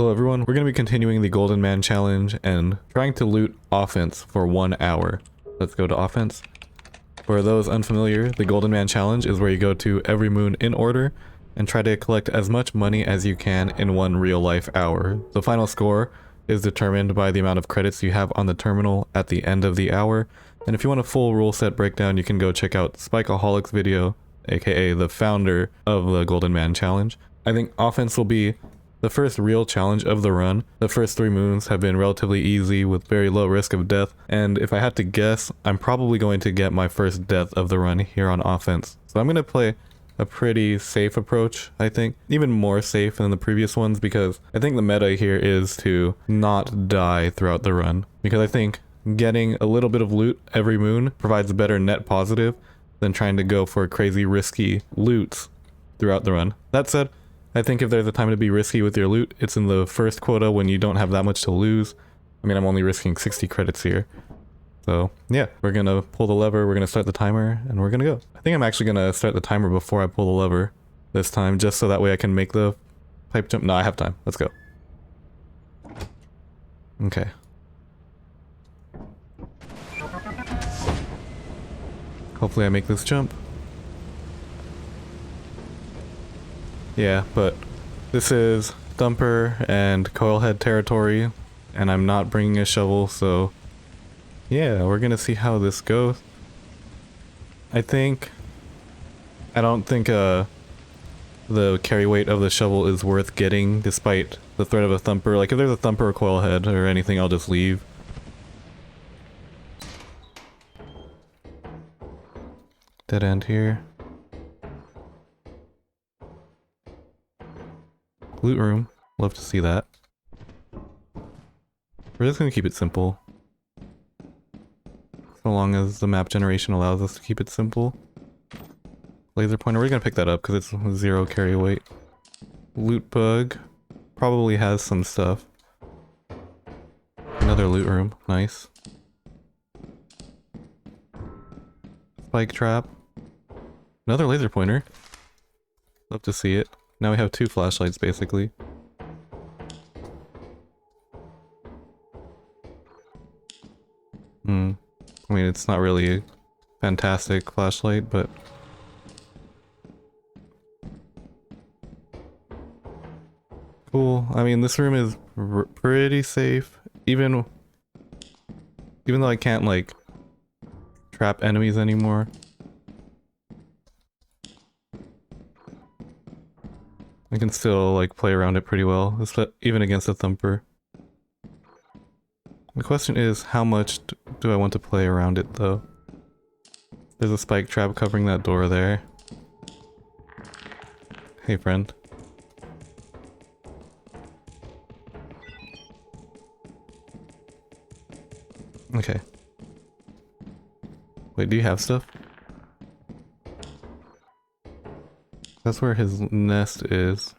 Hello everyone, we're going to be continuing the Golden Man challenge and trying to loot offense for 1 hour. Let's go to offense. For those unfamiliar, the Golden Man challenge is where you go to every moon in order and try to collect as much money as you can in 1 real life hour. The final score is determined by the amount of credits you have on the terminal at the end of the hour. And if you want a full rule set breakdown, you can go check out holic's video, aka the founder of the Golden Man challenge. I think offense will be the first real challenge of the run. The first 3 moons have been relatively easy with very low risk of death, and if I had to guess, I'm probably going to get my first death of the run here on offense. So I'm going to play a pretty safe approach, I think. Even more safe than the previous ones, because I think the meta here is to not die throughout the run. Because I think getting a little bit of loot every moon provides a better net positive than trying to go for crazy risky loots throughout the run. That said, I think if there's a time to be risky with your loot, it's in the first quota when you don't have that much to lose. I mean, I'm only risking 60 credits here. So yeah, we're gonna pull the lever, we're gonna start the timer, and we're gonna go. I think I'm actually gonna start the timer before I pull the lever this time, just so that way I can make the pipe jump. No, I have time. Let's go. Okay. Hopefully I make this jump. Yeah, but this is dumper and coilhead territory, and I'm not bringing a shovel, so yeah, we're gonna see how this goes. I don't think the carry weight of the shovel is worth getting despite the threat of a thumper. Like if there's a thumper or coilhead or anything, I'll just leave. Dead end here. Loot room. Love to see that. We're just gonna keep it simple. So long as the map generation allows us to keep it simple. Laser pointer, we're gonna pick that up because it's 0 carry weight. Loot bug. Probably has some stuff. Another loot room. Nice. Spike trap. Another laser pointer. Love to see it. Now we have 2 flashlights, basically. I mean, it's not really a fantastic flashlight, but... cool. I mean, this room is pretty safe. Even though I can't, like, trap enemies anymore. I can still, like, play around it pretty well, even against a thumper. The question is, how much do I want to play around it, though? There's a spike trap covering that door there. Hey, friend. Okay. Wait, do you have stuff? That's where his nest is.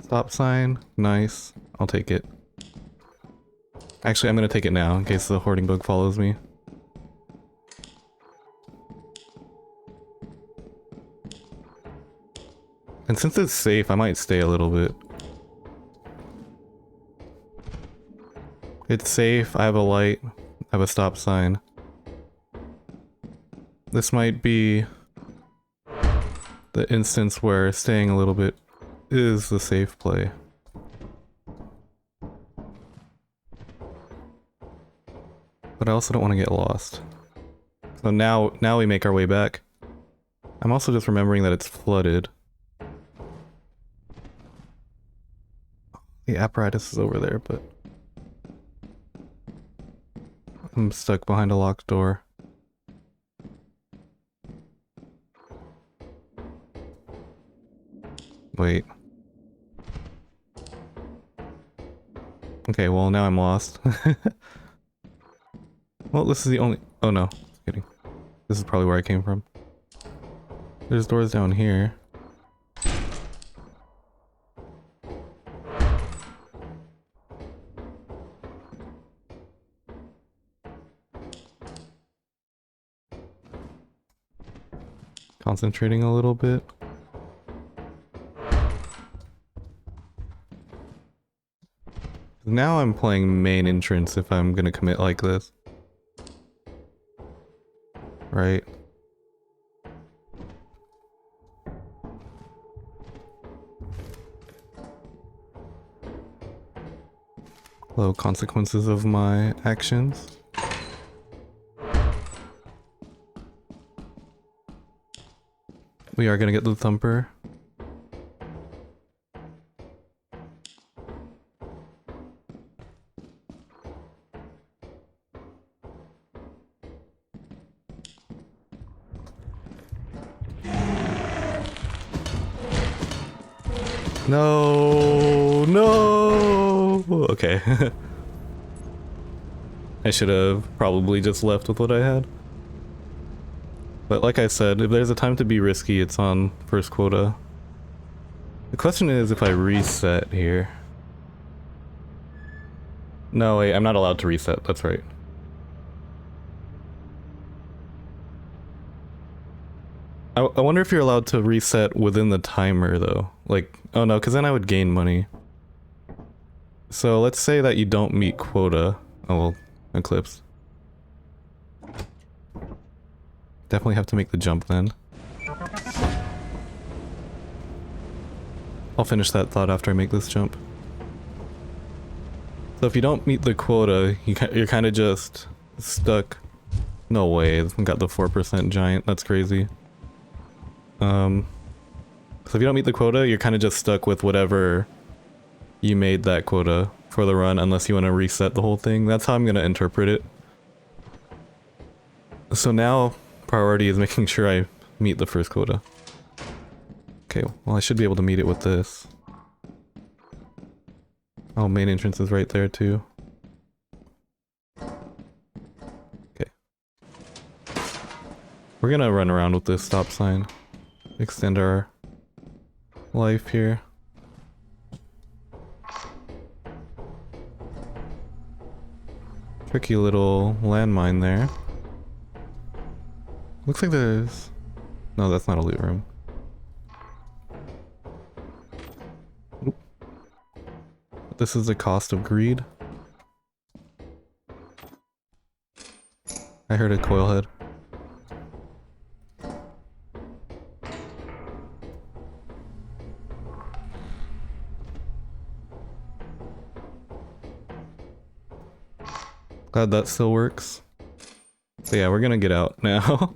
Stop sign. Nice. I'll take it. Actually, I'm gonna take it now in case the hoarding bug follows me. And since it's safe, I might stay a little bit. It's safe, I have a light, I have a stop sign. This might be the instance where staying a little bit is the safe play. But I also don't want to get lost. So now we make our way back. I'm also just remembering that it's flooded. The apparatus is over there, but I'm stuck behind a locked door. Wait. Okay, well now I'm lost. Well, this is the only... oh no, just kidding. This is probably where I came from. There's doors down here. Concentrating a little bit. Now I'm playing main entrance if I'm gonna commit like this. Right? Low consequences of my actions. We are gonna get the thumper. No, no. Okay. I should have probably just left with what I had. But like I said, if there's a time to be risky, it's on first quota. The question is if I reset here. No, wait, I'm not allowed to reset, that's right. I wonder if you're allowed to reset within the timer though. Like, oh no, because then I would gain money. So let's say that you don't meet quota. Oh well, Eclipse. Definitely have to make the jump then. I'll finish that thought after I make this jump. So if you don't meet the quota, you're kind of just stuck. No way, I got the 4% giant, that's crazy. So if you don't meet the quota, you're kind of just stuck with whatever you made that quota for the run, unless you want to reset the whole thing. That's how I'm going to interpret it. So now, priority is making sure I meet the first quota. Okay, well I should be able to meet it with this. Oh, main entrance is right there too. Okay. We're gonna run around with this stop sign. Extend our life here. Tricky little landmine there. Looks like there's... No, that's not a loot room. Oop. This is the cost of greed. I heard a coil head. Glad that still works. So yeah, we're gonna get out now.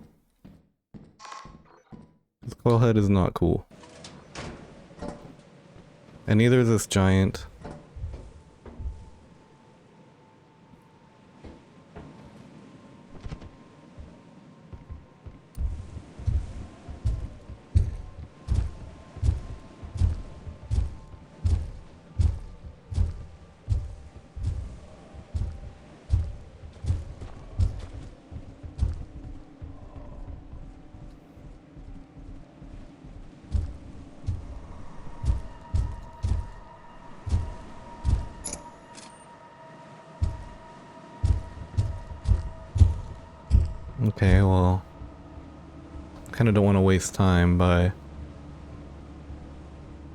This coil head is not cool. And neither is this giant. Okay, well, kind of don't want to waste time by,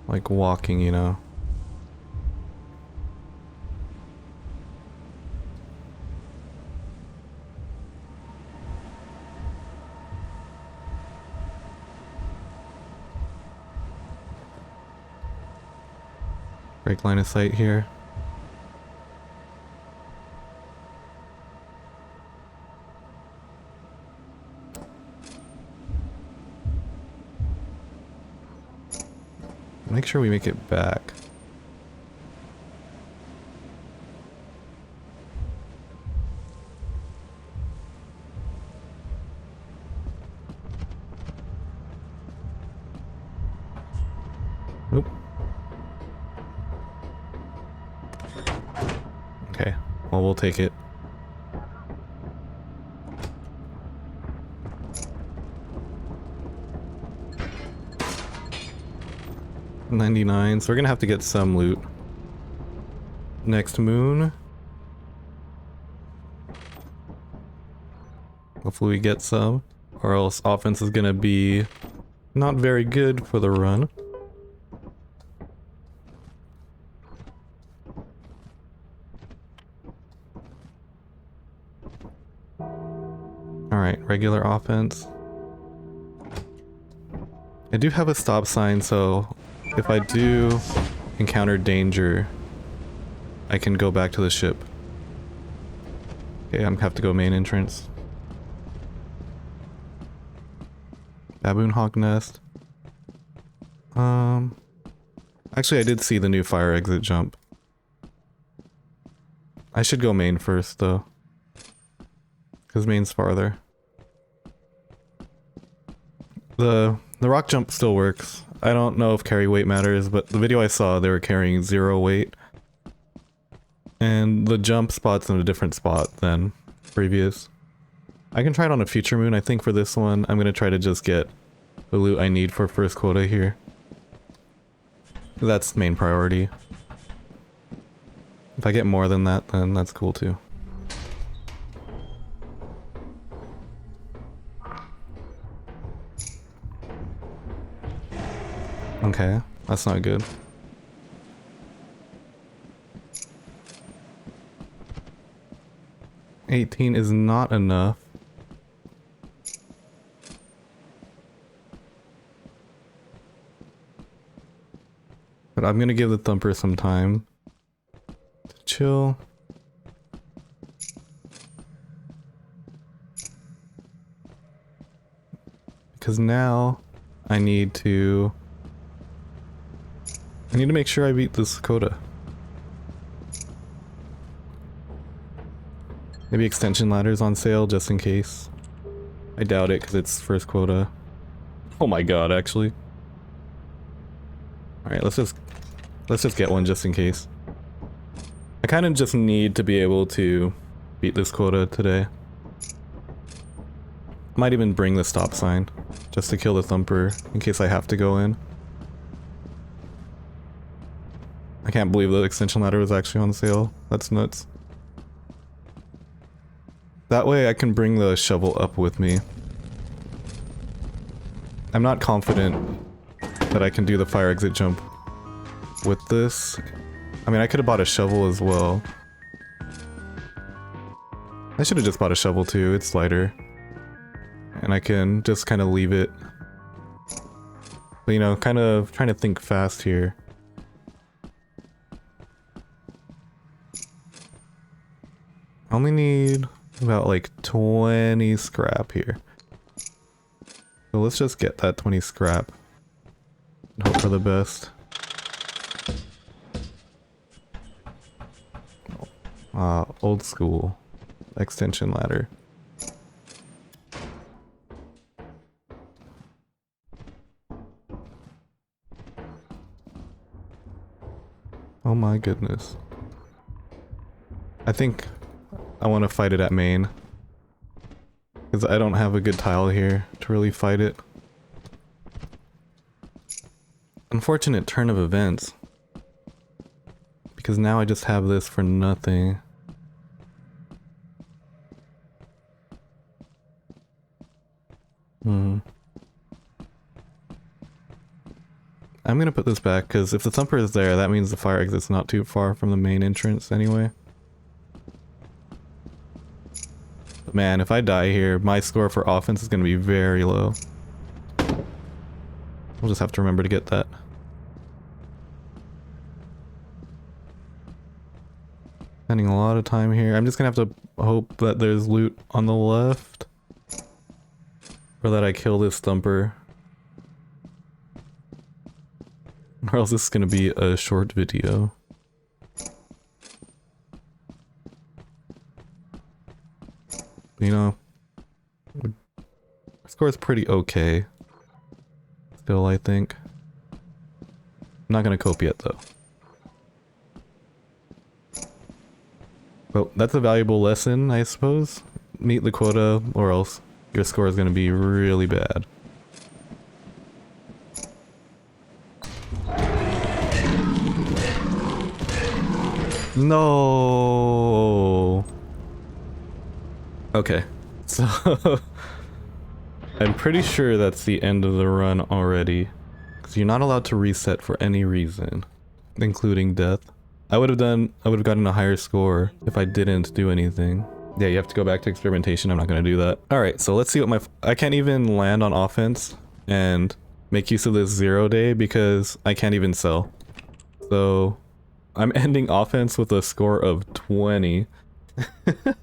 like, walking, you know. Break line of sight here. Make sure we make it back. Nope. Okay, well, we'll take it. $99, so we're gonna have to get some loot. Next moon. Hopefully we get some. or else offense is gonna be not very good for the run. Alright, regular offense. I do have a stop sign, so if I do encounter danger, I can go back to the ship. Okay, I'm gonna have to go main entrance. Baboon hawk nest. Actually I did see the new fire exit jump. I should go main first though, because main's farther. The rock jump still works. I don't know if carry weight matters, but the video I saw, they were carrying 0 weight. And the jump spot's in a different spot than previous. I can try it on a future moon. I think for this one, I'm gonna try to just get the loot I need for first quota here. That's main priority. If I get more than that, then that's cool too. Okay, that's not good. $18 is not enough. But I'm gonna give the thumper some time to chill. Because now I need to make sure I beat this quota. Maybe extension ladders on sale just in case. I doubt it because it's first quota. Oh my god, actually. Alright, let's just get one just in case. I kind of just need to be able to beat this quota today. Might even bring the stop sign just to kill the thumper in case I have to go in. I can't believe the extension ladder was actually on sale. That's nuts. That way I can bring the shovel up with me. I'm not confident that I can do the fire exit jump with this. I mean, I could have bought a shovel as well. I should have just bought a shovel too, it's lighter. And I can just kind of leave it. But, you know, kind of trying to think fast here. I only need about like 20 scrap here. So let's just get that 20 scrap. And hope for the best. Old school extension ladder. Oh my goodness. I think I want to fight it at main. Because I don't have a good tile here to really fight it. Unfortunate turn of events. Because now I just have this for nothing. I'm gonna put this back, because if the thumper is there, that means the fire exit's not too far from the main entrance anyway. But man, if I die here, my score for offense is gonna be very low. We'll just have to remember to get that. Spending a lot of time here. I'm just gonna have to hope that there's loot on the left. Or that I kill this thumper. Or else this is gonna be a short video. You know, our score is pretty okay. Still, I think. I'm not gonna cope yet, though. Well, that's a valuable lesson, I suppose. Meet the quota, or else your score is gonna be really bad. No. Okay, so I'm pretty sure that's the end of the run already. Because you're not allowed to reset for any reason, including death. I would have gotten a higher score if I didn't do anything. Yeah, you have to go back to experimentation. I'm not going to do that. Alright, so let's see what I can't even land on offense and make use of this 0 day because I can't even sell. So I'm ending offense with a score of 20. Let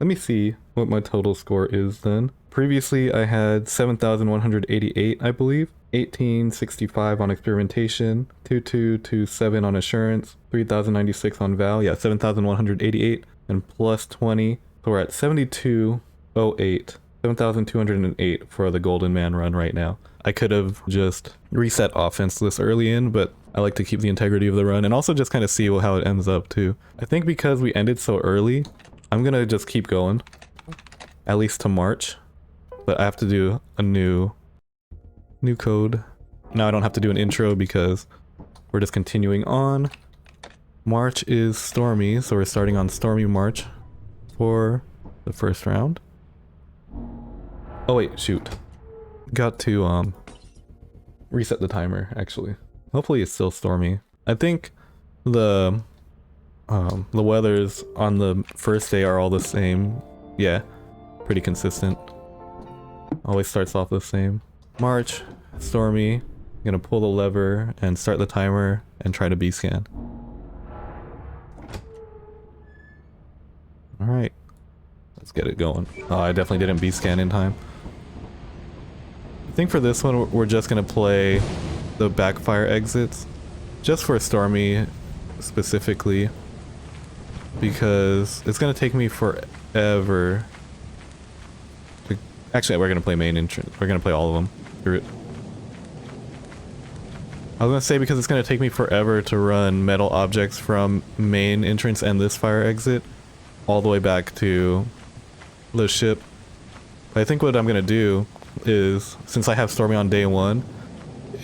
me see what my total score is then. Previously I had 7,188, I believe. 1865 on experimentation, 2227 on assurance, 3096 on val. Yeah, 7,188 and plus 20. So we're at 7208. 7,208 for the Golden Man run right now. I could have just reset offense this early in, but I like to keep the integrity of the run and also just kind of see how it ends up too. I think because we ended so early, I'm gonna just keep going. At least to March. But I have to do a new code. Now I don't have to do an intro because we're just continuing on. March is stormy, so we're starting on stormy March for the first round. Oh wait, shoot. Got to reset the timer actually. Hopefully it's still stormy. I think the weathers on the first day are all the same. Yeah, pretty consistent. Always starts off the same. March, stormy. I'm gonna pull the lever and start the timer and try to B-scan. Alright. Let's get it going. Oh, I definitely didn't B-scan in time. I think for this one, we're just gonna play the backfire exits. Just for stormy specifically. Because it's gonna take me forever. Actually, we're gonna play main entrance. We're gonna play all of them. Screw it. I was gonna say because it's gonna take me forever to run metal objects from main entrance and this fire exit all the way back to the ship. But I think what I'm gonna do is, since I have Stormy on day 1,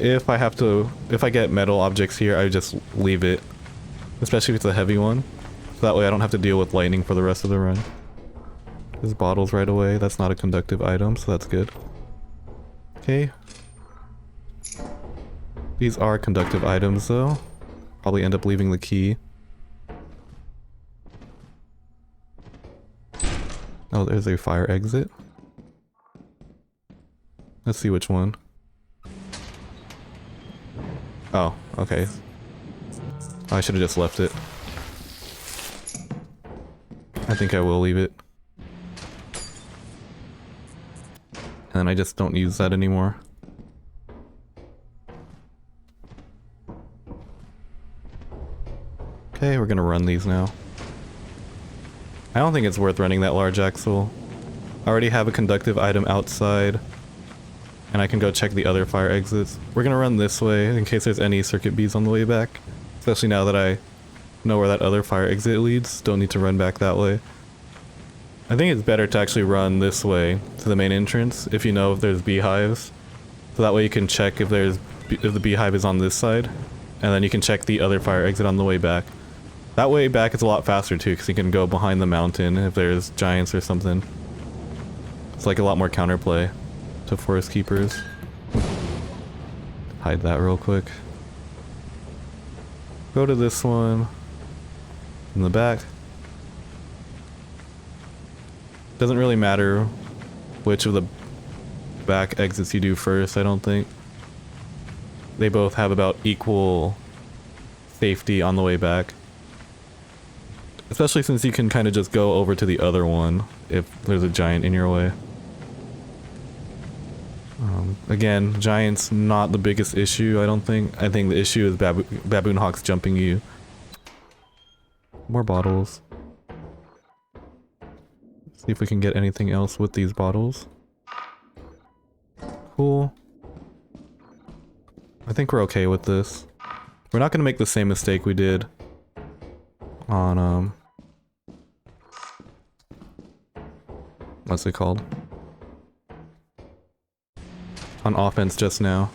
if I get metal objects here, I just leave it. Especially if it's a heavy one. So that way I don't have to deal with lightning for the rest of the run. There's bottles right away. That's not a conductive item, so that's good. Okay. These are conductive items, though. Probably end up leaving the key. Oh, there's a fire exit. Let's see which one. Oh, okay. I should have just left it. I think I will leave it. And I just don't use that anymore. Okay, we're gonna run these now. I don't think it's worth running that large axle. I already have a conductive item outside. And I can go check the other fire exits. We're gonna run this way in case there's any circuit bees on the way back. Especially now that I know where that other fire exit leads. Don't need to run back that way. I think it's better to actually run this way to the main entrance if you know if there's beehives. So that way you can check if the beehive is on this side. And then you can check the other fire exit on the way back. That way back it's a lot faster too, because you can go behind the mountain if there's giants or something. It's like a lot more counterplay to forest keepers. Hide that real quick. Go to this one. In the back. Doesn't really matter which of the back exits you do first, I don't think. They both have about equal safety on the way back. Especially since you can kind of just go over to the other one if there's a giant in your way. Again, giants not the biggest issue, I don't think. I think the issue is baboon hawks jumping you. More bottles. See if we can get anything else with these bottles. Cool. I think we're okay with this. We're not gonna make the same mistake we did on, what's it called? On offense just now.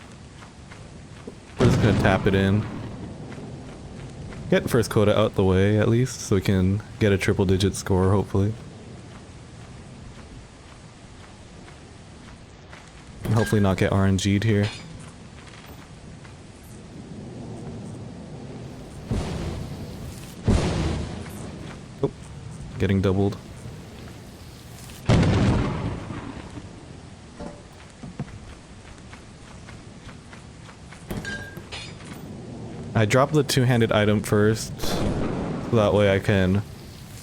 We're just gonna tap it in. Get first quota out the way at least, so we can get a triple digit score hopefully. And hopefully not get RNG'd here. Oh, getting doubled. I drop the two-handed item first, so that way I can...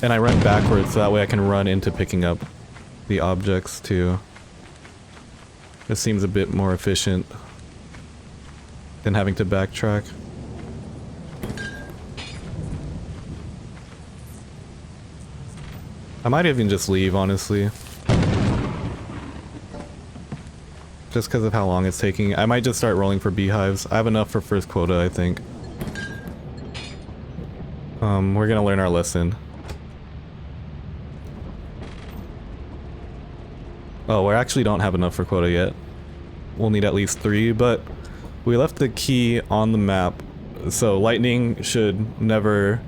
And I run backwards, so that way I can run into picking up the objects too. This seems a bit more efficient than having to backtrack. I might even just leave, honestly. Just because of how long it's taking. I might just start rolling for beehives. I have enough for first quota, I think. We're gonna learn our lesson. Oh, we actually don't have enough for quota yet. We'll need at least 3, but we left the key on the map, so lightning should never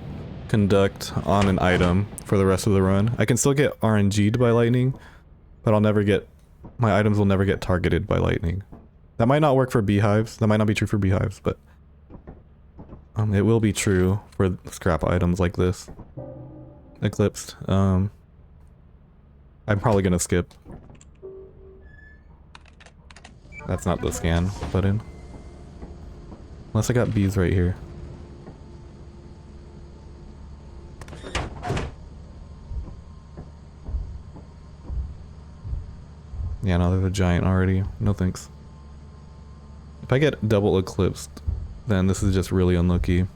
conduct on an item for the rest of the run. I can still get RNG'd by lightning, but I'll never get... My items will never get targeted by lightning. That might not work for beehives. That might not be true for beehives, but... it will be true for scrap items like this. Eclipsed. I'm probably gonna skip. That's not the scan button. Unless I got bees right here. Yeah, no, there's a giant already. No thanks. If I get double eclipsed, then this is just really unlucky.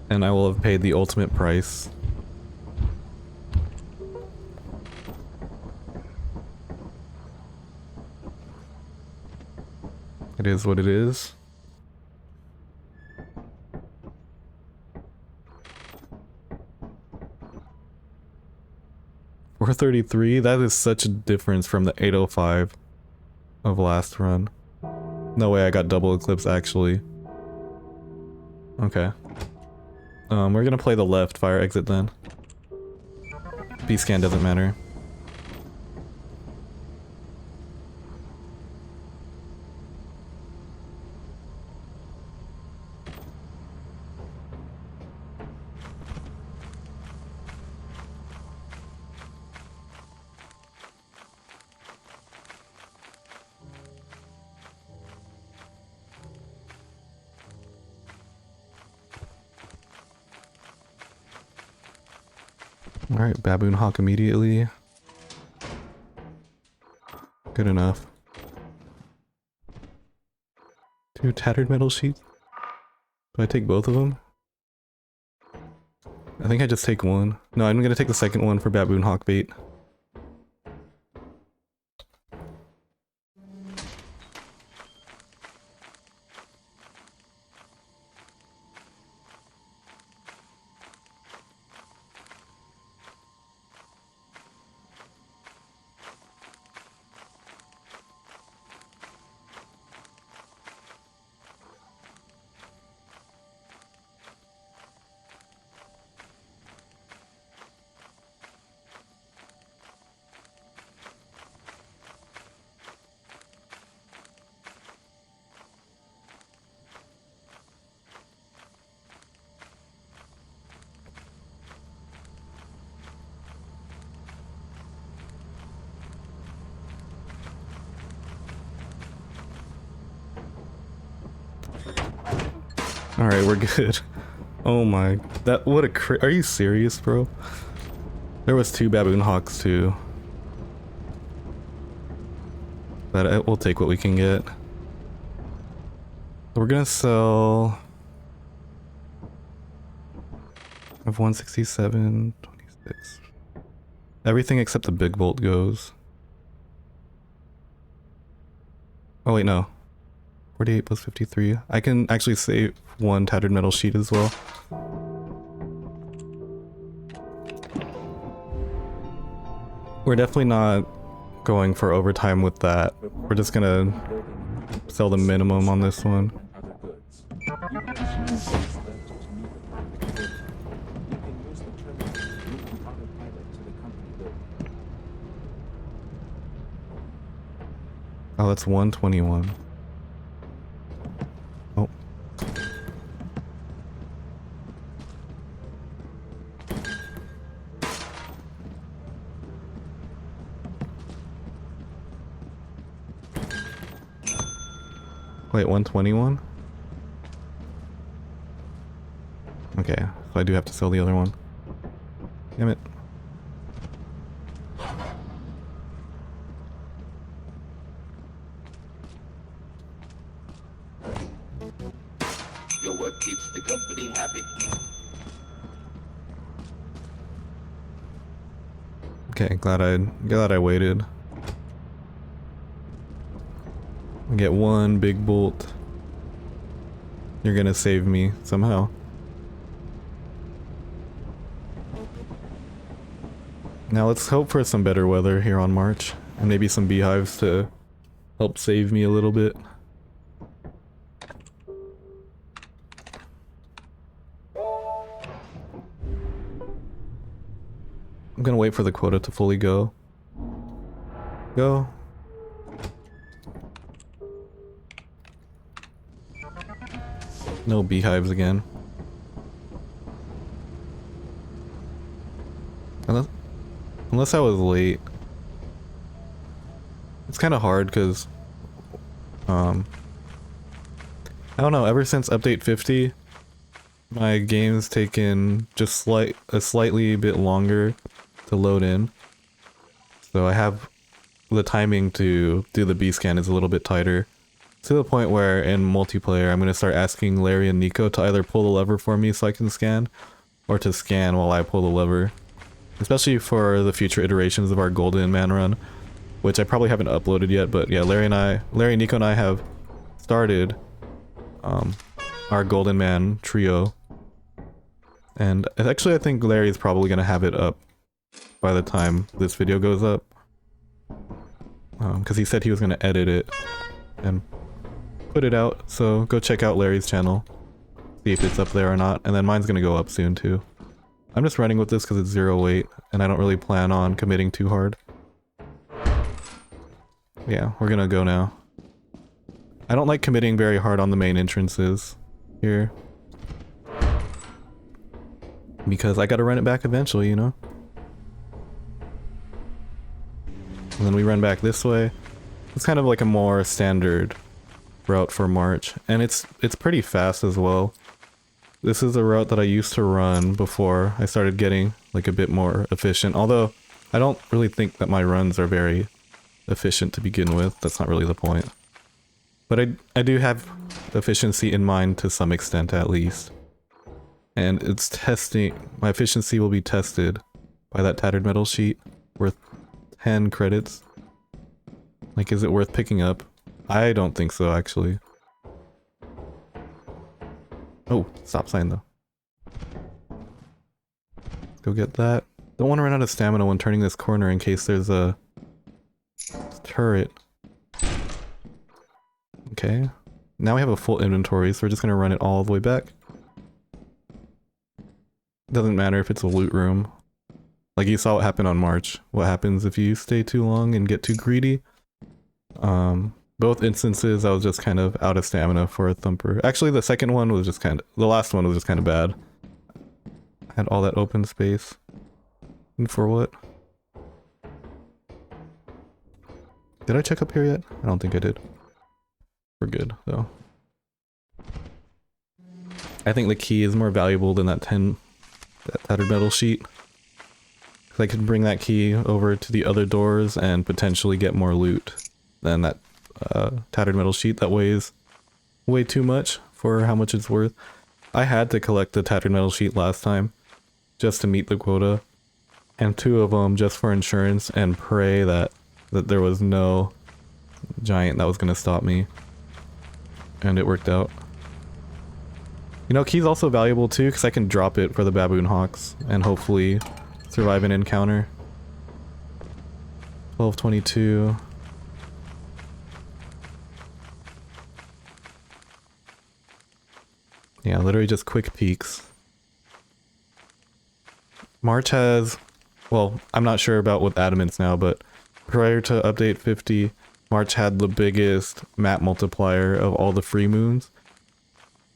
And I will have paid the ultimate price. It is what it is. $433? That is such a difference from the 805 of last run. No way I got double eclipse actually. Okay. We're gonna play the left fire exit then. B-scan doesn't matter. Alright, baboon hawk immediately. Good enough. 2 tattered metal sheets? Do I take both of them? I think I just take one. No, I'm gonna take the second one for baboon hawk bait. Alright, we're good. Oh my, what a are you serious, bro? There was 2 baboon hawks too. But we'll take what we can get. We're gonna sell... I have 167, 26. Everything except the big bolt goes. Oh wait, no. 48 plus 53. I can actually save 1 tattered metal sheet as well. We're definitely not going for overtime with that. We're just gonna sell the minimum on this one. Oh, that's 121. Oh. Wait, 121? Okay, so I do have to sell the other one. Damn it. Your work keeps the company happy. Okay, glad I waited. Get one big bolt. You're gonna save me somehow. Now let's hope for some better weather here on March, and maybe some beehives to help save me a little bit. I'm gonna wait for the quota to fully go. Go. No beehives again. Unless I was late. It's kind of hard because, I don't know, ever since update 50, my game's taken just a slightly bit longer to load in. So I have the timing to do the B scan is a little bit tighter. To the point where in multiplayer I'm going to start asking Larry and Nico to either pull the lever for me so I can scan, or to scan while I pull the lever. Especially for the future iterations of our Golden Man run, which I probably haven't uploaded yet, but yeah, Larry, Nico and I have started our Golden Man trio. And actually I think Larry's probably going to have it up by the time this video goes up. Because he said he was going to edit it and put it out, so go check out Larry's channel, see if it's up there or not, and then mine's going to go up soon too. I'm just running with this because it's 0 weight, and I don't really plan on committing too hard. Yeah, we're gonna go now. I don't like committing very hard on the main entrances here, because I gotta run it back eventually, you know? And then we run back this way. It's kind of like a more standard route for March, and it's pretty fast as well. This is a route that I used to run before I started getting like a bit more efficient, although I don't really think that my runs are very efficient to begin with. That's not really the point. But I do have efficiency in mind to some extent at least. And it's testing, my efficiency will be tested by that tattered metal sheet worth 10 credits. Like, is it worth picking up? I don't think so, actually. Oh, stop sign though. Let's go get that. Don't want to run out of stamina when turning this corner in case there's a turret. Okay. Now we have a full inventory, so we're just gonna run it all the way back. Doesn't matter if it's a loot room. Like you saw what happened on March. What happens if you stay too long and get too greedy? Both instances I was just kind of out of stamina for a thumper. Actually the second one was just the last one was just kind of bad. I had all that open space. And for what? Did I check up here yet? I don't think I did. We're good though. I think the key is more valuable than that tattered metal sheet. Cause I could bring that key over to the other doors and potentially get more loot than that tattered metal sheet that weighs way too much for how much it's worth. I had to collect the tattered metal sheet last time just to meet the quota, and 2 of them just for insurance, and pray that there was no giant that was gonna stop me. And it worked out. You know, key's also valuable too because I can drop it for the baboon hawks and hopefully survive an encounter. 1222. Yeah, literally just quick peeks. March has, well, I'm not sure about with adamants now, but prior to update 50, March had the biggest map multiplier of all the free moons.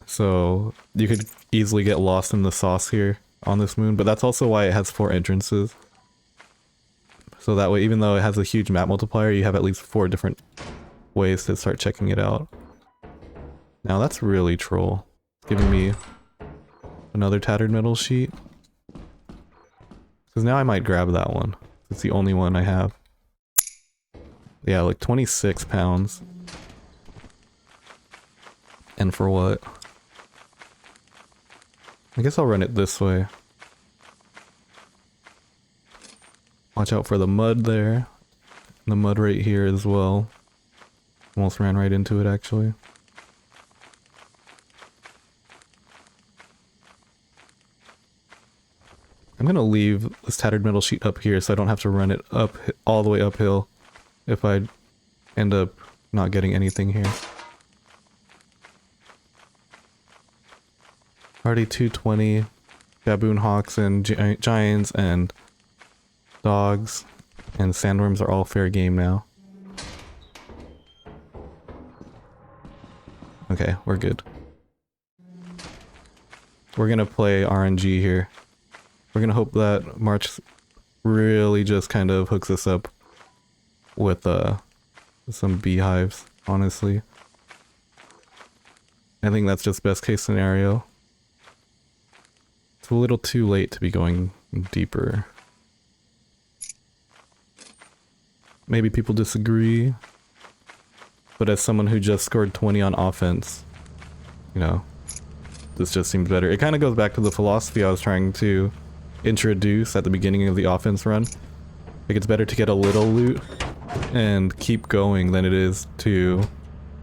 So you could easily get lost in the sauce here on this moon, but that's also why it has 4 entrances. So that way, even though it has a huge map multiplier, you have at least 4 different ways to start checking it out. Now that's really troll. Giving me another tattered metal sheet. Because now I might grab that one. It's the only one I have. Yeah, like 26 pounds. And for what? I guess I'll run it this way. Watch out for the mud there. The mud right here as well. Almost ran right into it actually. I'm gonna leave this tattered metal sheet up here so I don't have to run it up all the way uphill if I end up not getting anything here. Already 220 baboon hawks and giants and dogs and sandworms are all fair game now. Okay, we're good. We're gonna play RNG here. We're gonna hope that March really just kind of hooks us up with some beehives, honestly. I think that's just best case scenario. It's a little too late to be going deeper. Maybe people disagree, but as someone who just scored 20 on offense, you know, this just seems better. It kind of goes back to the philosophy I was trying to introduce at the beginning of the offense run. Like, it's better to get a little loot and keep going than it is to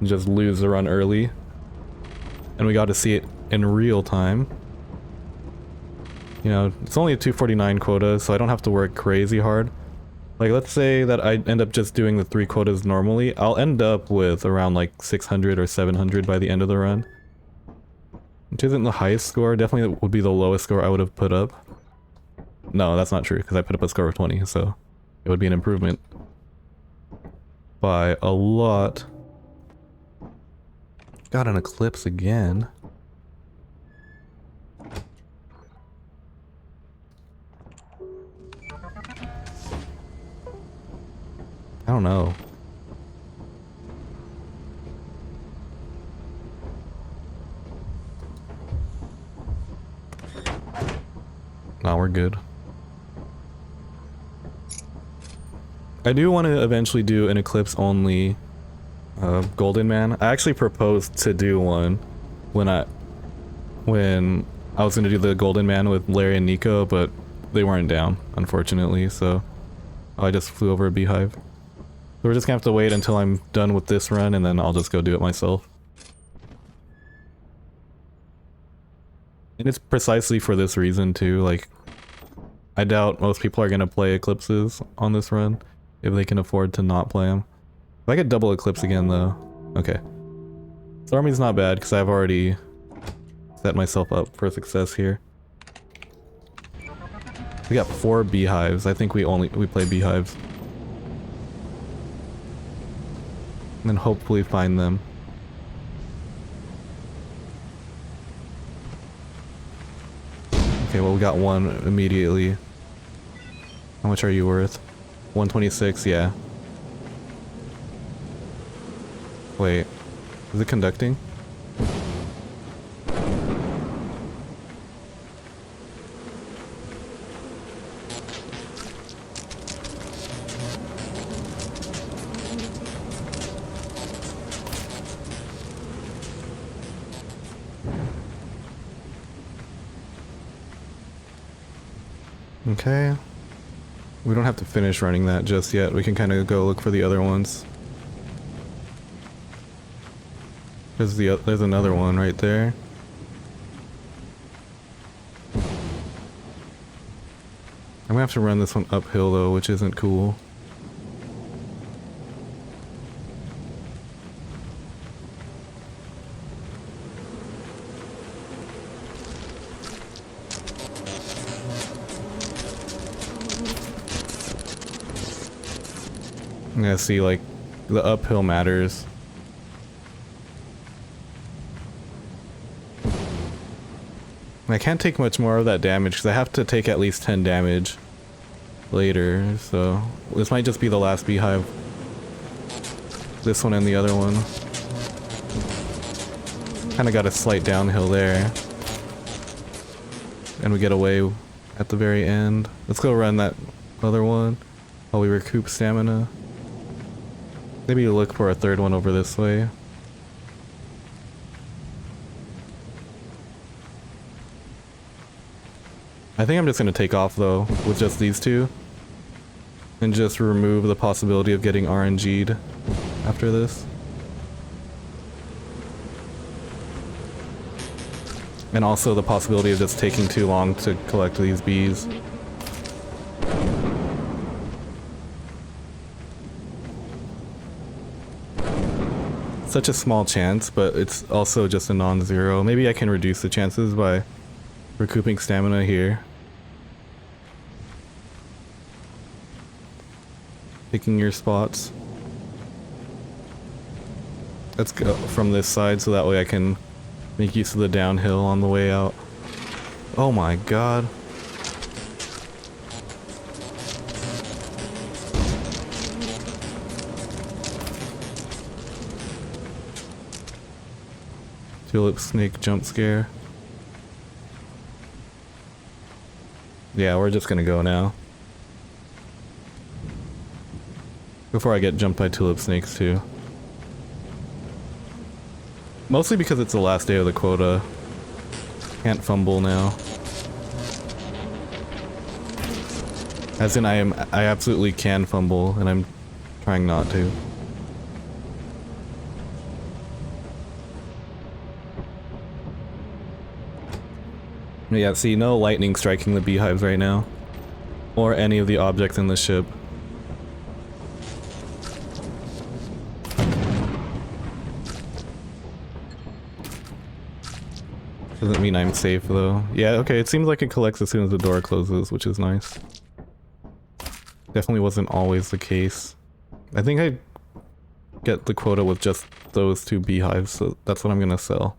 just lose the run early. And we got to see it in real time. You know, it's only a 249 quota, so I don't have to work crazy hard. Like, let's say that I end up just doing the 3 quotas normally, I'll end up with around like 600 or 700 by the end of the run. Which isn't the highest score, definitely would be the lowest score I would have put up. No, that's not true, because I put up a score of 20, so it would be an improvement by a lot. Got an eclipse again. I don't know. Nah, we're good. I do want to eventually do an Eclipse only Golden Man. I actually proposed to do one when I was going to do the Golden Man with Larry and Nico, but they weren't down, unfortunately, so I just flew over a beehive. So we're just gonna have to wait until I'm done with this run, and then I'll just go do it myself. And it's precisely for this reason too, like, I doubt most people are gonna play Eclipses on this run, if they can afford to not play them. If I could double Eclipse again though, okay. This army's not bad, because I've already set myself up for success here. We got 4 beehives, I think we play beehives. And then hopefully find them. Okay, well we got one immediately. How much are you worth? 126, yeah. Wait, is it conducting? Okay. We don't have to finish running that just yet. We can kind of go look for the other ones. There's another one right there. I'm gonna have to run this one uphill though, which isn't cool. I'm gonna see like The uphill matters. I can't take much more of that damage because I have to take at least 10 damage later, so this might just be the last beehive. This one and the other one. Kinda got a slight downhill there. And we get away at the very end. Let's go run that other one while we recoup stamina. Maybe look for a third one over this way. I think I'm just gonna take off though with just these two. And just remove the possibility of getting RNG'd after this. And also the possibility of just taking too long to collect these bees. Such a small chance, but it's also just a non-zero. Maybe I can reduce the chances by recouping stamina here. Picking your spots. Let's go from this side so that way I can make use of the downhill on the way out. Oh my god. Tulip snake jump scare. Yeah, we're just gonna go now. Before I get jumped by tulip snakes too. Mostly because it's the last day of the quota. Can't fumble now. As in I absolutely can fumble and I'm trying not to. Yeah, see, no lightning striking the beehives right now. Or any of the objects in the ship. Doesn't mean I'm safe though. Yeah, okay, it seems like it collects as soon as the door closes, which is nice. Definitely wasn't always the case. I think I get the quota with just those two beehives, so that's what I'm gonna sell.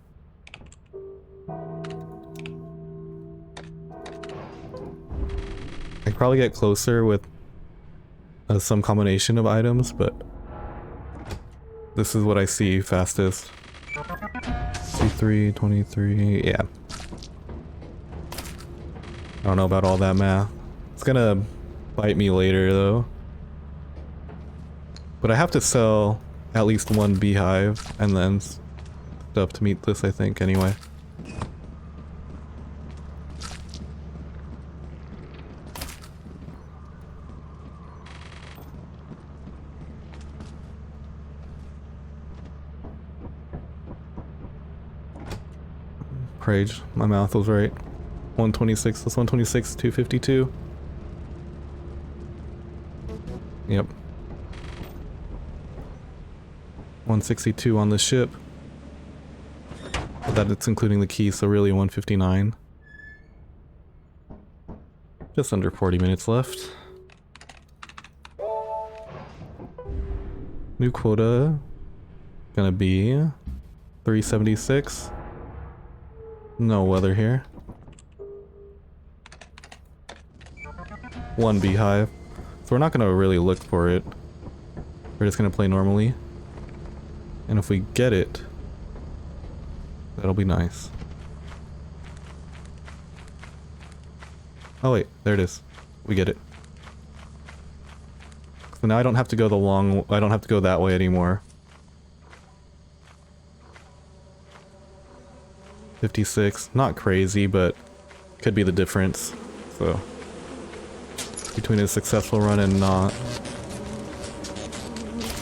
I could probably get closer with some combination of items, but this is what I see fastest. C3, 23, yeah. I don't know about all that math. It's gonna bite me later though. But I have to sell at least one beehive and then stuff to meet this, I think, anyway. Rage, my mouth was right. 126 plus 126, 252. Yep. 162 on the ship. But that it's including the key, so really 159. Just under 40 minutes left. New quota gonna be 376. No weather here. One beehive. So we're not gonna really look for it. We're just gonna play normally. And if we get it, that'll be nice. Oh wait, there it is. We get it. So now I don't have to go I don't have to go that way anymore. 56, not crazy, but could be the difference. So between a successful run and not.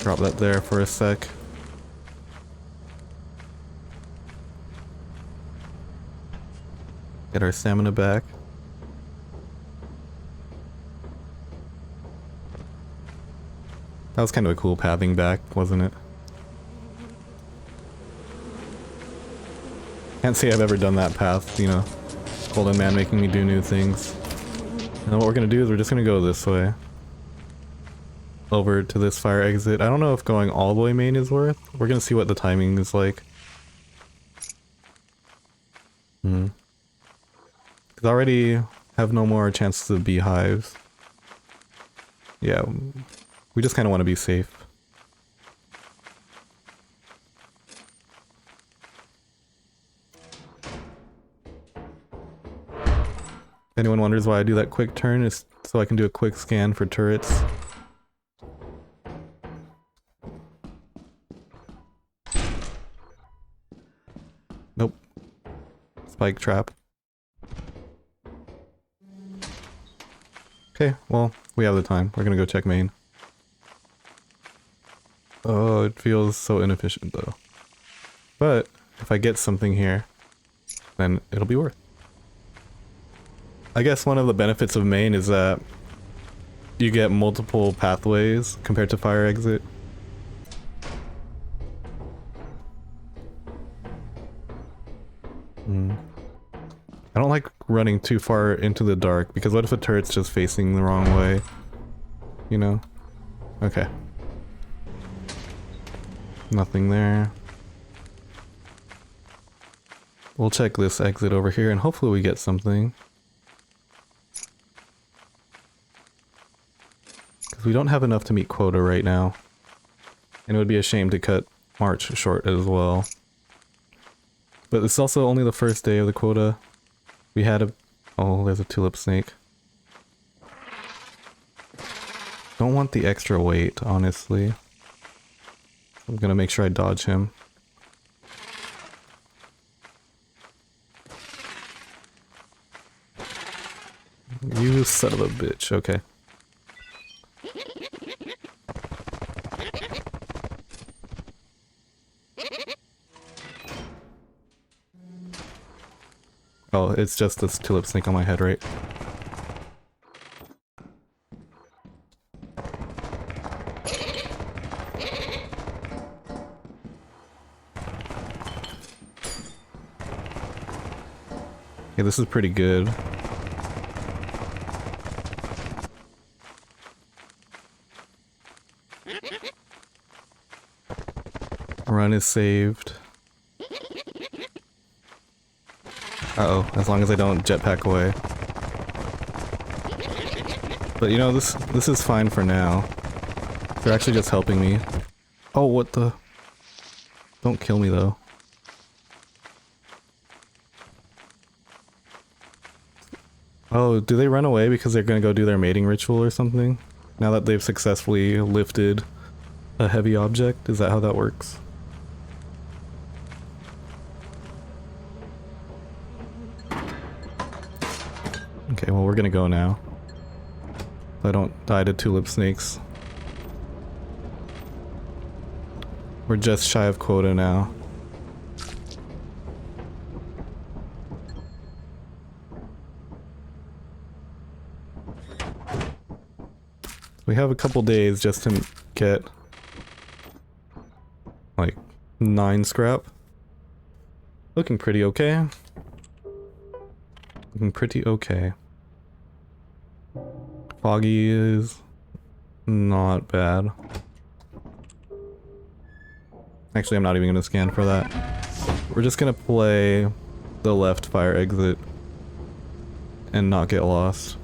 Drop that there for a sec. Get our stamina back. That was kind of a cool pathing back, wasn't it? Can't say I've ever done that path, you know. Golden Man making me do new things. And then what we're gonna do is we're just gonna go this way. over to this fire exit. I don't know if going all the way main is worth. We're gonna see what the timing is like. Cause I already have no more chances of beehives. Yeah, we just kind of want to be safe. If anyone wonders why I do that quick turn, it's so I can do a quick scan for turrets. Nope. Spike trap. Okay, well, we have the time. We're gonna go check main. Oh, it feels so inefficient though. But if I get something here, then it'll be worth. I guess one of the benefits of main is that you get multiple pathways compared to fire exit. I don't like running too far into the dark because what if a turret's just facing the wrong way? You know? Okay. Nothing there. We'll check this exit over here and hopefully we get something. Because we don't have enough to meet quota right now. And it would be a shame to cut March short as well. But it's also only the first day of the quota. We had a... Oh, there's a tulip snake. Don't want the extra weight, honestly. I'm gonna make sure I dodge him. You son of a bitch, okay. Oh, it's just this tulip snake on my head, right? Yeah, this is pretty good. Run is saved. Uh-oh, as long as I don't jetpack away. But you know, this is fine for now. They're actually just helping me. Oh, what the... Don't kill me though. Oh, do they run away because they're gonna go do their mating ritual or something? Now that they've successfully lifted a heavy object? Is that how that works? Okay, well we're gonna go now. So I don't die to tulip snakes. We're just shy of quota now. We have a couple days just to get like 9 scrap. Looking pretty okay. Looking pretty okay. Foggy is not bad. Actually, I'm not even gonna scan for that. We're just gonna play the left fire exit and not get lost.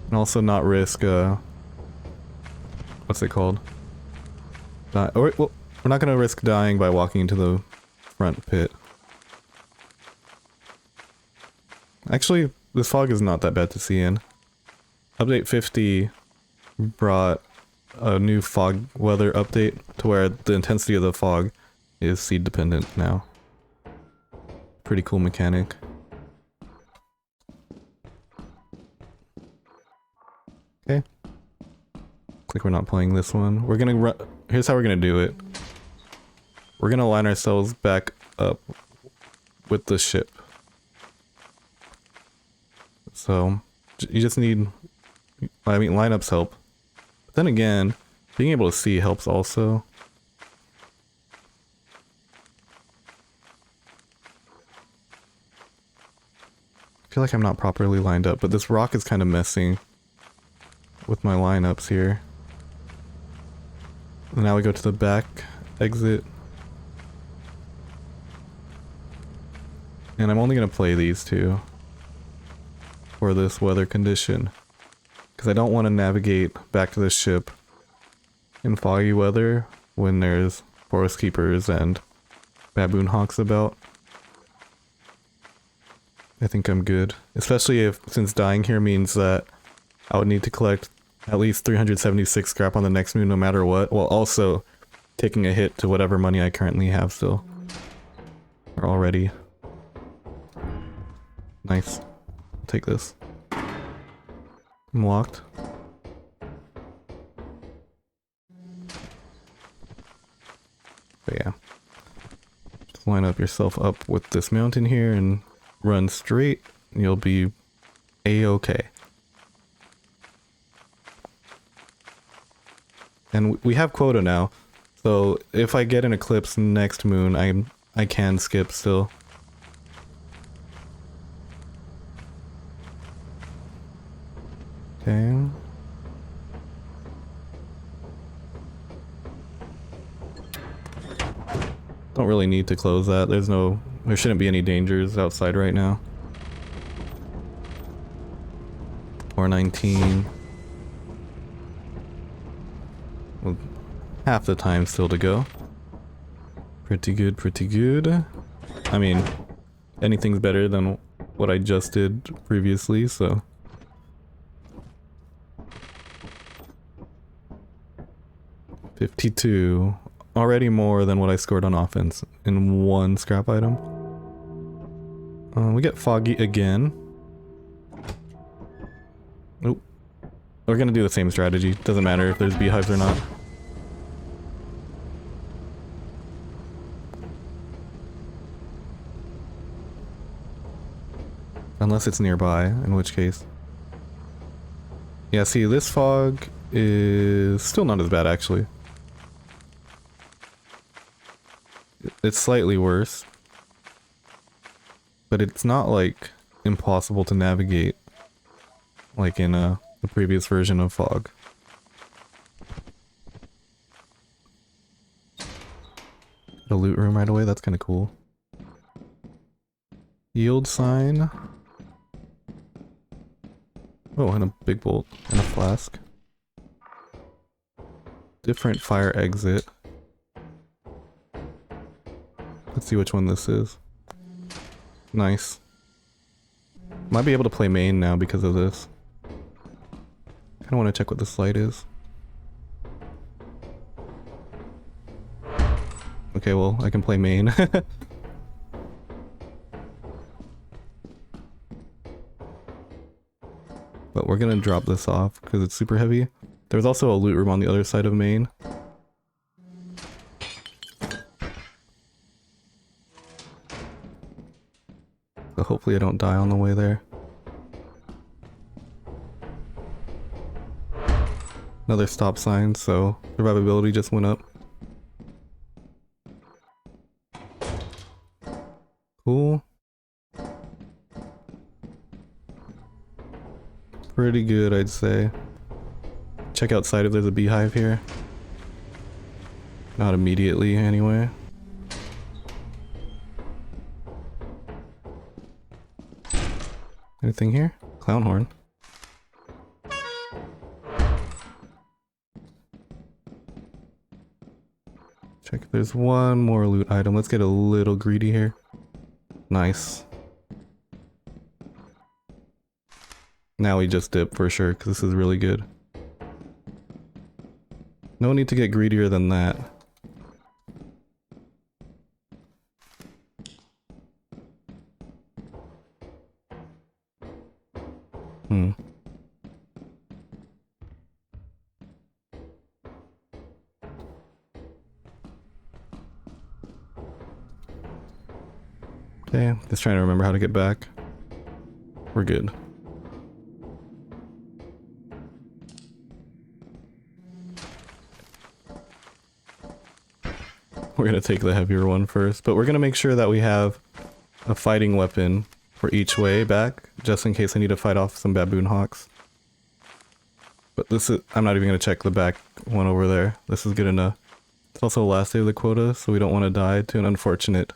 And also not risk, what's it called? Well, we're not gonna risk dying by walking into the front pit. Actually, this fog is not that bad to see in. Update 50 brought a new fog weather update to where the intensity of the fog is seed dependent now. Pretty cool mechanic. Okay. Looks like we're not playing this one. We're gonna run. Here's how we're gonna do it. We're gonna line ourselves back up with the ship. So, you just need, I mean, lineups help. But then again, being able to see helps also. I feel like I'm not properly lined up, but this rock is kind of messing with my lineups here. And now we go to the back exit. And I'm only going to play these two for this weather condition. Because I don't want to navigate back to the ship in foggy weather when there's forest keepers and baboon hawks about. I think I'm good. Especially since dying here means that I would need to collect at least 376 scrap on the next moon no matter what, while also taking a hit to whatever money I currently have still. Or already. Nice. I'll take this. I'm locked. But yeah. Just line up yourself up with this mountain here and run straight. And you'll be a-okay. And we have quota now. So if I get an eclipse next moon, I can skip still. Okay. Don't really need to close that. There shouldn't be any dangers outside right now. 419. Well, half the time still to go. Pretty good, pretty good. I mean, anything's better than what I just did previously, so. $52. Already more than what I scored on offense in one scrap item. We get foggy again. Nope. We're gonna do the same strategy. Doesn't matter if there's beehives or not. Unless it's nearby, in which case. Yeah, see, this fog is still not as bad, actually. It's slightly worse. But it's not, like, impossible to navigate. Like in the previous version of fog. The loot room right away, that's kind of cool. Yield sign. Oh, and a big bolt and a flask. Different fire exit. Let's see which one this is. Nice. Might be able to play main now because of this. Kinda want to check what this light is. Okay, well, I can play main. But we're gonna drop this off because it's super heavy. There's also a loot room on the other side of main. So hopefully I don't die on the way there. Another stop sign, so survivability just went up. Cool. Pretty good, I'd say. Check outside if there's a beehive here. Not immediately, anyway. Anything here? Clown horn. Check if there's one more loot item. Let's get a little greedy here. Nice. Now we just dip for sure, because this is really good. No need to get greedier than that. Okay, just trying to remember how to get back. We're good. We're gonna take the heavier one first, but we're gonna make sure that we have a fighting weapon for each way back, just in case I need to fight off some baboon hawks. But this is, I'm not even going to check the back one over there. This is good enough. It's also the last day of the quota, so we don't want to die to an unfortunate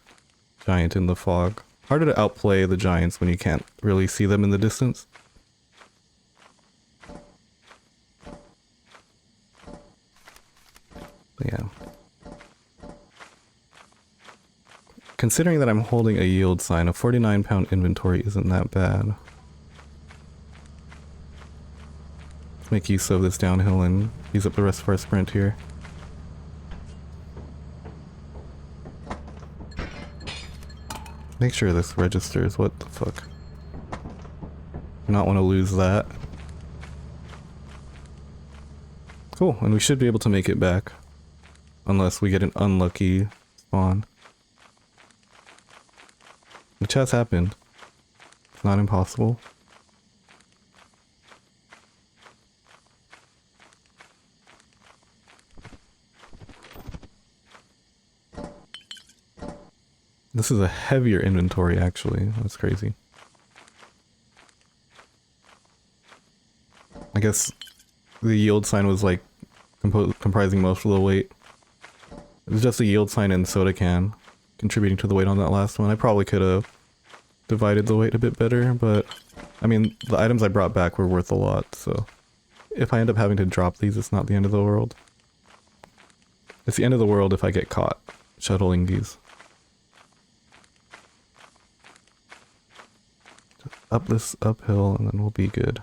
giant in the fog. Harder to outplay the giants when you can't really see them in the distance. But yeah. Considering that I'm holding a yield sign, a 49-pound inventory isn't that bad. Let's make use of this downhill and use up the rest of our sprint here. Make sure this registers. What the fuck? Do not want to lose that. Cool, and we should be able to make it back. Unless we get an unlucky spawn. Which has happened. It's not impossible. This is a heavier inventory, actually. That's crazy. I guess the yield sign was like comprising most of the weight. It was just a yield sign and soda can contributing to the weight on that last one. I probably could have divided the weight a bit better, but I mean, the items I brought back were worth a lot, so if I end up having to drop these, it's not the end of the world. It's the end of the world if I get caught shuttling these. Up this uphill and then we'll be good.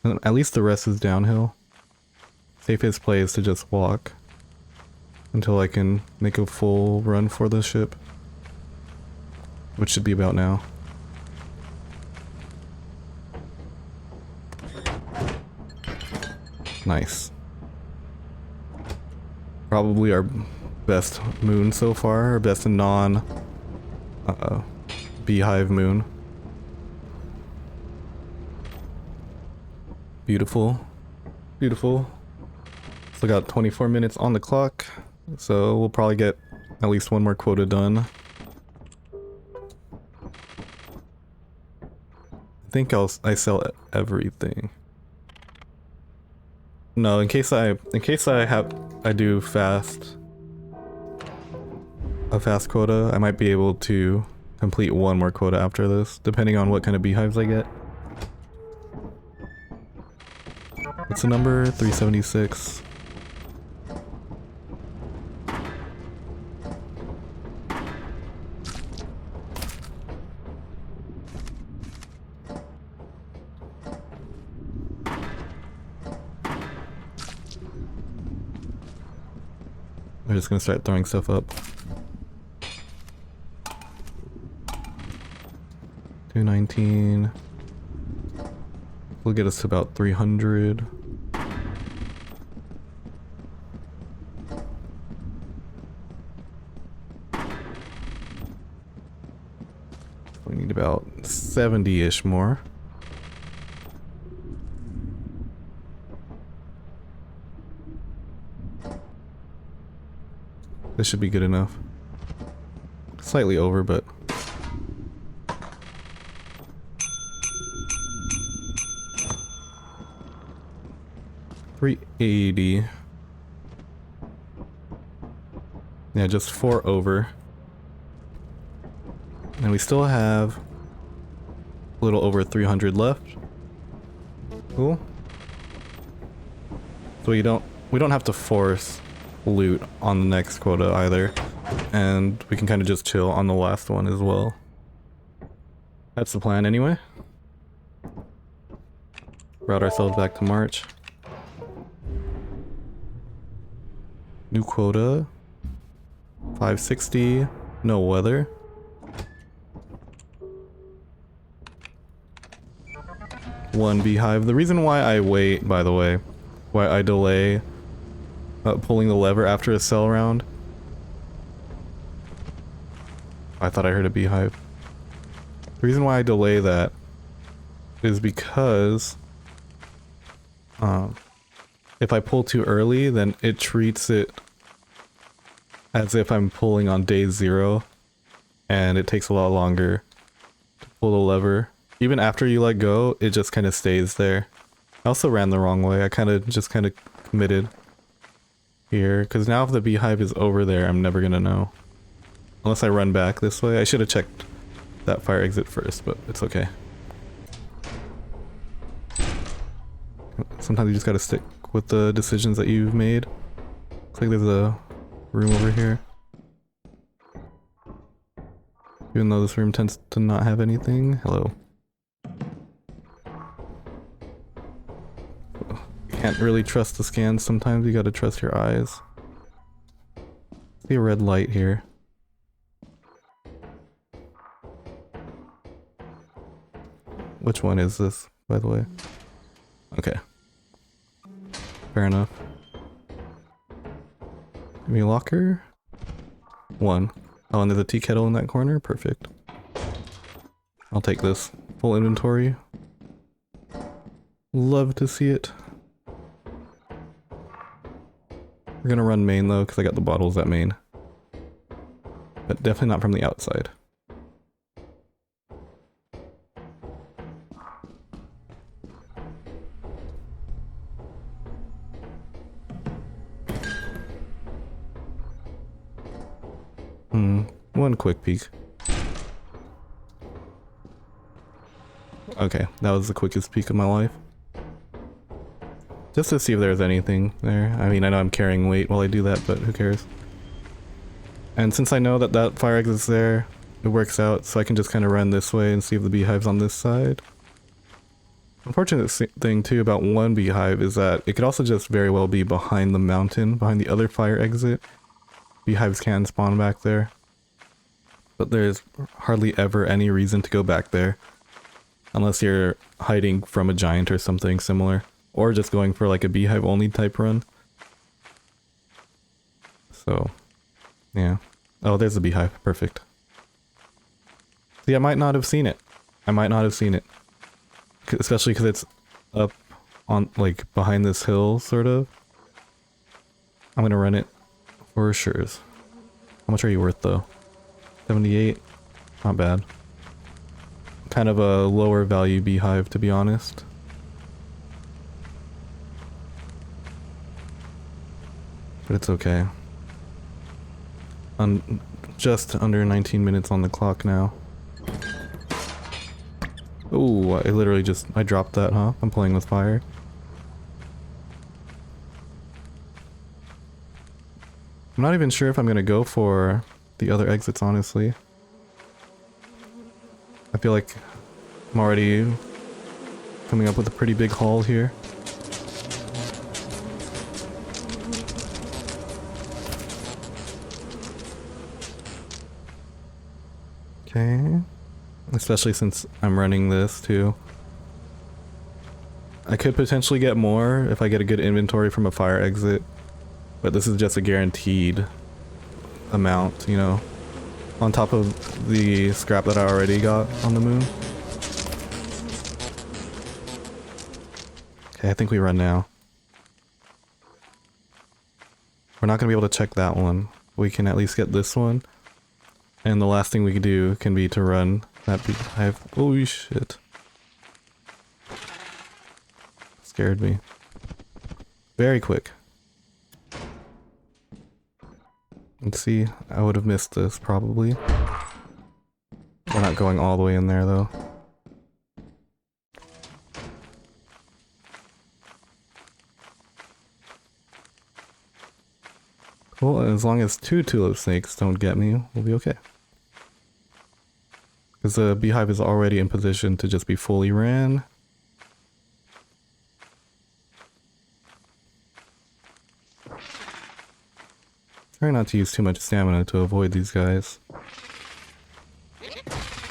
And at least the rest is downhill. Safest play is to just walk until I can make a full run for the ship, which should be about now. Nice. Probably our best moon so far, our best non beehive moon. Beautiful. Beautiful. Still got 24 minutes on the clock, so we'll probably get at least one more quota done. I think I sell everything. No, in case I do a fast quota, I might be able to complete one more quota after this, depending on what kind of beehives I get. What's the number? 376. I'm just gonna start throwing stuff up. 219. Will get us to about 300. We need about 70-ish more. This should be good enough. Slightly over, but... $380. Yeah, just 4 over. And we still have a little over 300 left. Cool. So we don't have to force loot on the next quota either. And we can kind of just chill on the last one as well. That's the plan anyway. Route ourselves back to March. New quota. 560. No weather. One beehive. The reason why I wait, by the way, why I delay pulling the lever after a sell round. I thought I heard a beehive. The reason why I delay that is because if I pull too early, then it treats it as if I'm pulling on day 0, and it takes a lot longer to pull the lever. Even after you let go, it just kind of stays there. I also ran the wrong way. I just kind of committed here. Because now if the beehive is over there, I'm never gonna know. Unless I run back this way. I should have checked that fire exit first, but it's okay. Sometimes you just gotta stick with the decisions that you've made. Looks like there's a room over here. Even though this room tends to not have anything. Hello. Can't really trust the scans sometimes, you gotta trust your eyes. See a red light here. Which one is this, by the way? Okay. Fair enough. Give me a locker. 1. Oh, and there's a tea kettle in that corner? Perfect. I'll take this. Full inventory. Love to see it. We're gonna run main though, because I got the bottles at main. But definitely not from the outside. One quick peek. Okay, that was the quickest peek of my life. Just to see if there's anything there. I mean, I know I'm carrying weight while I do that, but who cares? And since I know that that fire exit's there, it works out, so I can just kind of run this way and see if the beehive's on this side. Unfortunate thing too about one beehive is that it could also just very well be behind the mountain, behind the other fire exit. Beehives can spawn back there. But there's hardly ever any reason to go back there. Unless you're hiding from a giant or something similar. Or just going for like a beehive only type run. So, yeah. Oh, there's a beehive. Perfect. See, I might not have seen it. I might not have seen it. Especially because it's up on, like, behind this hill, sort of. I'm gonna run it for sure's. How much are you worth, though? 78? Not bad. Kind of a lower value beehive, to be honest. But it's okay. Just under 19 minutes on the clock now. Ooh, I literally I dropped that, huh? I'm playing with fire. I'm not even sure if I'm gonna go for the other exits, honestly. I feel like I'm already coming up with a pretty big haul here. Okay. Especially since I'm running this too. I could potentially get more if I get a good inventory from a fire exit. But this is just a guaranteed amount, you know, on top of the scrap that I already got on the moon. Okay, I think we run now. We're not going to be able to check that one. We can at least get this one. And the last thing we can do can be to run that beehive. Holy shit. Scared me. Very quick. Let's see, I would have missed this probably. We're not going all the way in there though. Cool, and as long as 2 tulip snakes don't get me, we'll be okay. Because the beehive is already in position to just be fully ran. Try not to use too much stamina to avoid these guys.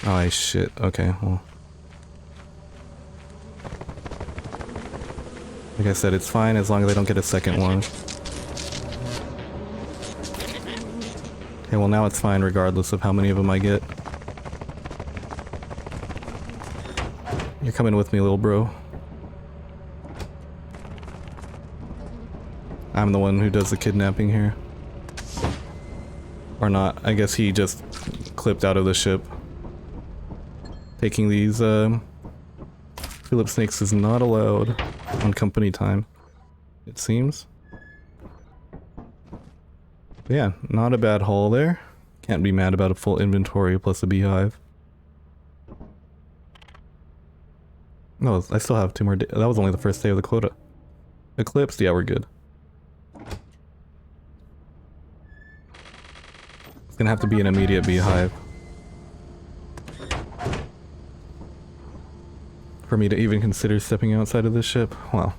Oh shit, okay, well. Like I said, it's fine as long as I don't get a second one. Okay, well now it's fine regardless of how many of them I get. You're coming with me, little bro. I'm the one who does the kidnapping here. Or not, I guess he just clipped out of the ship. Taking these Philip Snakes is not allowed on company time, it seems. But yeah, not a bad haul there. Can't be mad about a full inventory plus a beehive. No, I still have 2 more days. That was only the first day of the quota. Eclipsed? Yeah, we're good. It's gonna have to be an immediate beehive for me to even consider stepping outside of this ship. Wow.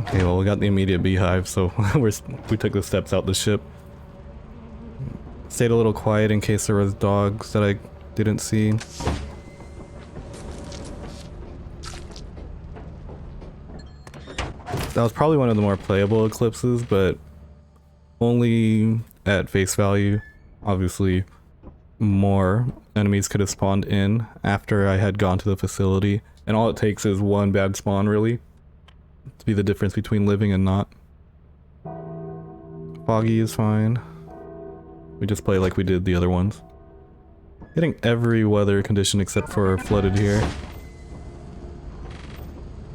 Okay, well, we got the immediate beehive, so we took the steps out the ship. Stayed a little quiet in case there was dogs that I didn't see. That was probably one of the more playable eclipses, but only at face value. Obviously, more enemies could have spawned in after I had gone to the facility, and all it takes is one bad spawn, really, to be the difference between living and not. Foggy is fine. We just play like we did the other ones. Hitting every weather condition except for flooded here.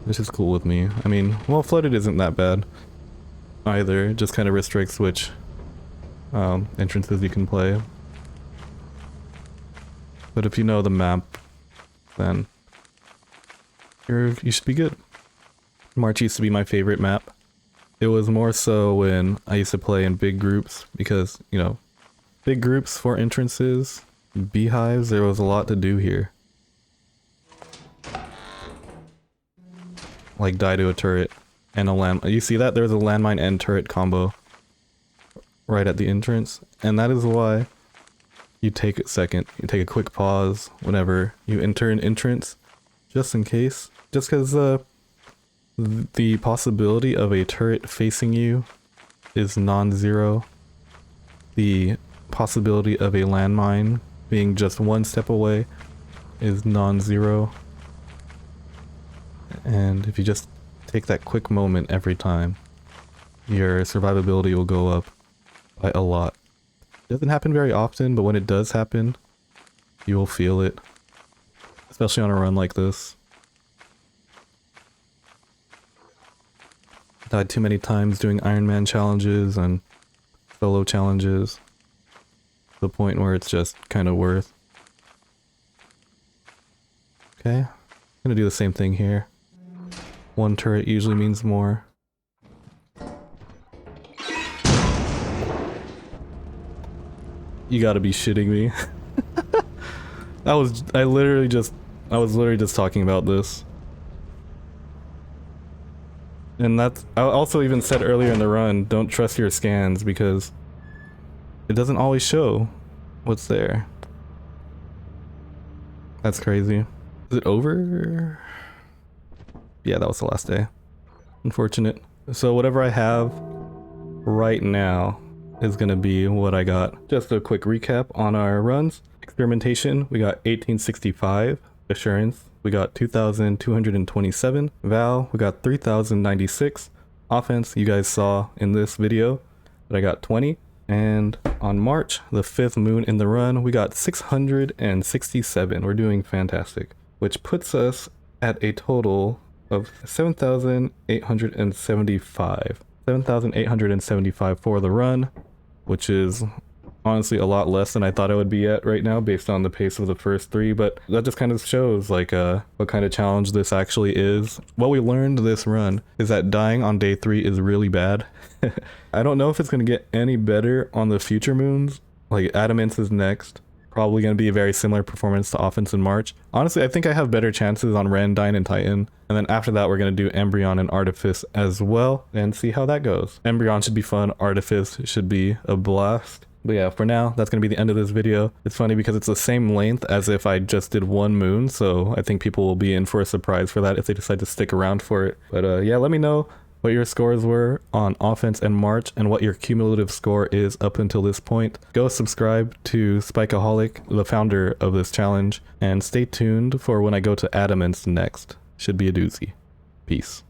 This is cool with me. I mean, well, flooded isn't that bad either. It just kind of restricts which entrances you can play. But if you know the map, then you should be good. March used to be my favorite map. It was more so when I used to play in big groups because, you know, big groups for entrances, beehives, there was a lot to do here. Like die to a turret and a land. You see that? There's a landmine and turret combo right at the entrance. And that is why you take a second. You take a quick pause whenever you enter an entrance, just in case. Just because the possibility of a turret facing you is non-zero. The possibility of a landmine being just one step away is non-zero. And if you just take that quick moment every time, your survivability will go up by a lot. It doesn't happen very often, but when it does happen, you will feel it. Especially on a run like this. I died too many times doing Iron Man challenges and solo challenges. To the point where it's just kind of worth. Okay, I'm gonna do the same thing here. One turret usually means more. You gotta be shitting me. I was literally just talking about this. And that's, I also even said earlier in the run, don't trust your scans because it doesn't always show what's there. That's crazy. Is it over? Yeah, that was the last day. Unfortunate. So whatever I have right now is gonna be what I got. Just a quick recap on our runs. Experimentation, we got 1865. Assurance, we got 2227. Val, we got 3096. Offense, you guys saw in this video that I got 20. And on March, the 5th moon in the run, we got 667. We're doing fantastic, which puts us at a total of 7,875. 7,875 for the run, which is honestly a lot less than I thought I would be at right now based on the pace of the first 3, but that just kind of shows like what kind of challenge this actually is. What we learned this run is that dying on day 3 is really bad. I don't know if it's going to get any better on the future moons. Like Adamance is next. Probably going to be a very similar performance to Offense in March. Honestly, I think I have better chances on Ren, Dine, and Titan. And then after that, we're going to do Embryon and Artifice as well and see how that goes. Embryon should be fun. Artifice should be a blast. But yeah, for now, that's going to be the end of this video. It's funny because it's the same length as if I just did one moon, so I think people will be in for a surprise for that if they decide to stick around for it. But yeah, let me know what your scores were on offense and March and what your cumulative score is up until this point. Go subscribe to Holic, the founder of this challenge, and stay tuned for when I go to Adamance next. Should be a doozy. Peace.